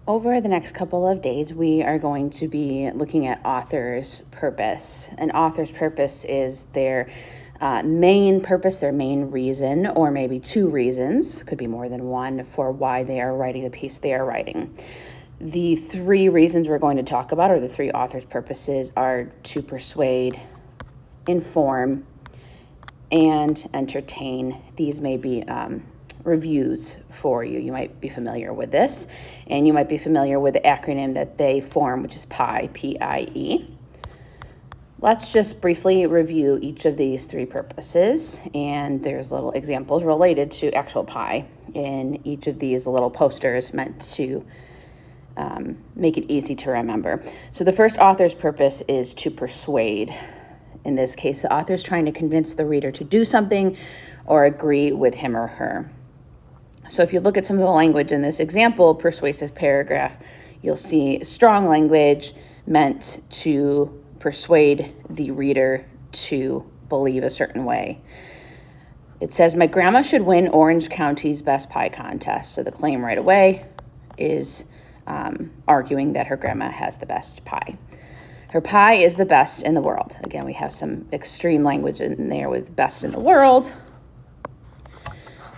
Over the next couple of days, we are going to be looking at author's purpose. An author's purpose is their main purpose, their main reason, or maybe two reasons, could be more than one, for why they are writing the piece they are writing. The three reasons we're going to talk about, or the three author's purposes, are to persuade, inform, and entertain. These may be reviews for you. You might be familiar with this, and you might be familiar with the acronym that they form, which is PIE, P-I-E. Let's just briefly review each of these three purposes, and there's little examples related to actual PIE in each of these little posters meant to make it easy to remember. So the first author's purpose is to persuade. In this case, the author is trying to convince the reader to do something or agree with him or her. So if you look at some of the language in this example, persuasive paragraph, you'll see strong language meant to persuade the reader to believe a certain way. It says, my grandma should win Orange County's best pie contest. So the claim right away is arguing that her grandma has the best pie. Her pie is the best in the world. Again, we have some extreme language in there with best in the world.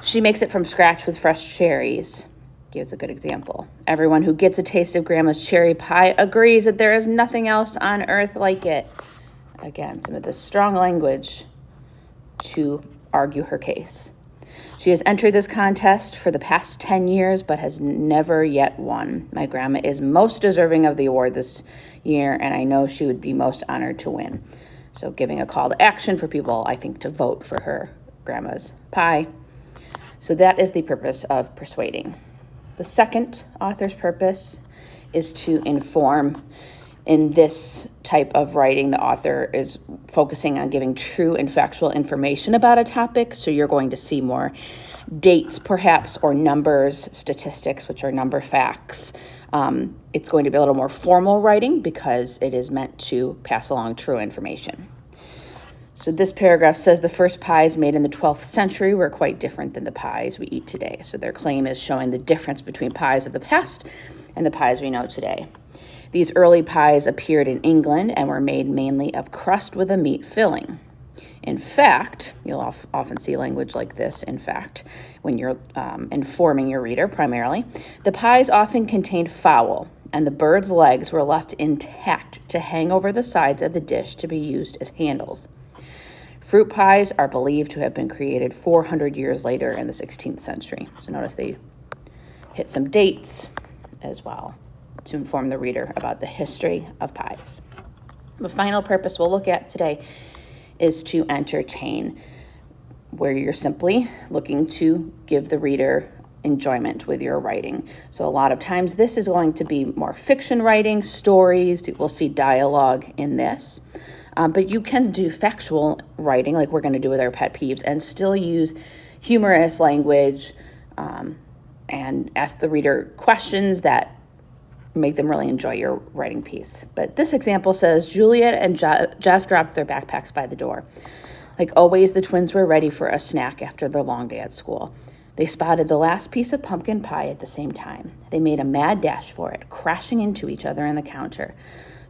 She makes it from scratch with fresh cherries. Gives a good example. Everyone who gets a taste of Grandma's cherry pie agrees that there is nothing else on earth like it. Again, some of the strong language to argue her case. She has entered this contest for the past 10 years, but has never yet won. My grandma is most deserving of the award this year, and I know she would be most honored to win. So giving a call to action for people, I think, to vote for her grandma's pie. So that is the purpose of persuading. The second author's purpose is to inform. In this type of writing, the author is focusing on giving true and factual information about a topic. So you're going to see more dates, perhaps, or numbers, statistics, which are number facts. It's going to be a little more formal writing because it is meant to pass along true information. So this paragraph says the first pies made in the 12th century were quite different than the pies we eat today. So their claim is showing the difference between pies of the past and the pies we know today. These early pies appeared in England and were made mainly of crust with a meat filling. In fact, you'll often see language like this, in fact, when you're informing your reader primarily. The pies often contained fowl, and the bird's legs were left intact to hang over the sides of the dish to be used as handles. Fruit pies are believed to have been created 400 years later in the 16th century. So notice they hit some dates as well to inform the reader about the history of pies. The final purpose we'll look at today is to entertain, where you're simply looking to give the reader enjoyment with your writing. So a lot of times this is going to be more fiction writing, stories. We'll see dialogue in this. But you can do factual writing like we're going to do with our pet peeves and still use humorous language and ask the reader questions that make them really enjoy your writing piece. But this example says, Juliet and Jeff dropped their backpacks by the door. Like always, the twins were ready for a snack after their long day at school. They spotted the last piece of pumpkin pie at the same time. They made a mad dash for it, crashing into each other on the counter.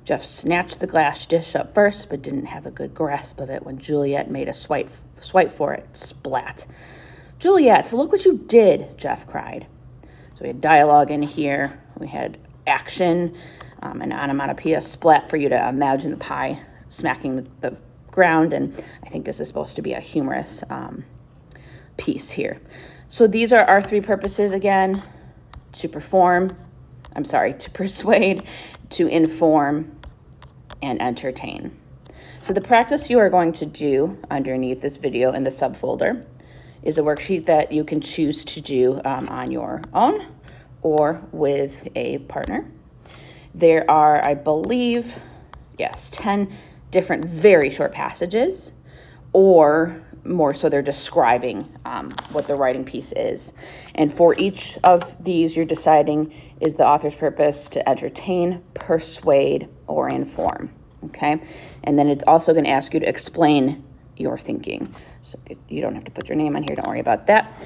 Jeff snatched the glass dish up first, but didn't have a good grasp of it when Juliet made a swipe for it. Splat. Juliet, look what you did, Jeff cried. So we had dialogue in here. We had action, an onomatopoeia, splat, for you to imagine the pie smacking the ground. And I think this is supposed to be a humorous piece here. So these are our three purposes again: to persuade, to inform, and entertain. So the practice you are going to do underneath this video in the subfolder is a worksheet that you can choose to do on your own or with a partner. There are, I believe, 10 different very short passages, or more so they're describing what the writing piece is. And for each of these, you're deciding, is the author's purpose to entertain, persuade, or inform, okay? And then it's also going to ask you to explain your thinking. So you don't have to put your name on here, don't worry about that.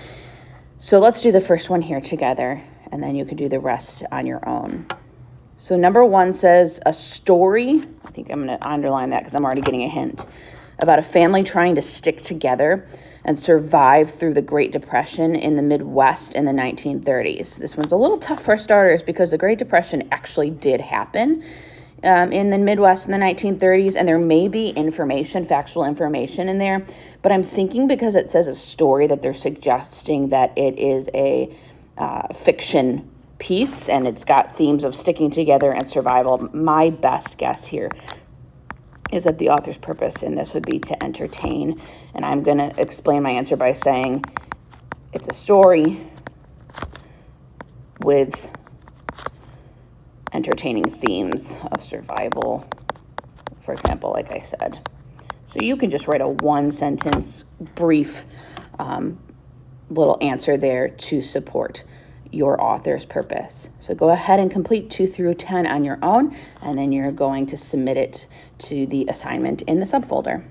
So let's do the first one here together. and then you can do the rest on your own. So number 1 says a story. I think I'm going to underline that because I'm already getting a hint about a family trying to stick together and survive through the Great Depression in the Midwest in the 1930s. This one's a little tough for starters because the Great Depression actually did happen in the Midwest in the 1930s, and there may be information, factual information in there, but I'm thinking because it says a story that they're suggesting that it is a fiction piece and it's got themes of sticking together and survival. My best guess here is that the author's purpose in this would be to entertain, and I'm going to explain my answer by saying it's a story with entertaining themes of survival, for example, like I said. So you can just write a 1-sentence brief little answer there to support your author's purpose. So go ahead and complete 2 through 10 on your own, and then you're going to submit it to the assignment in the subfolder.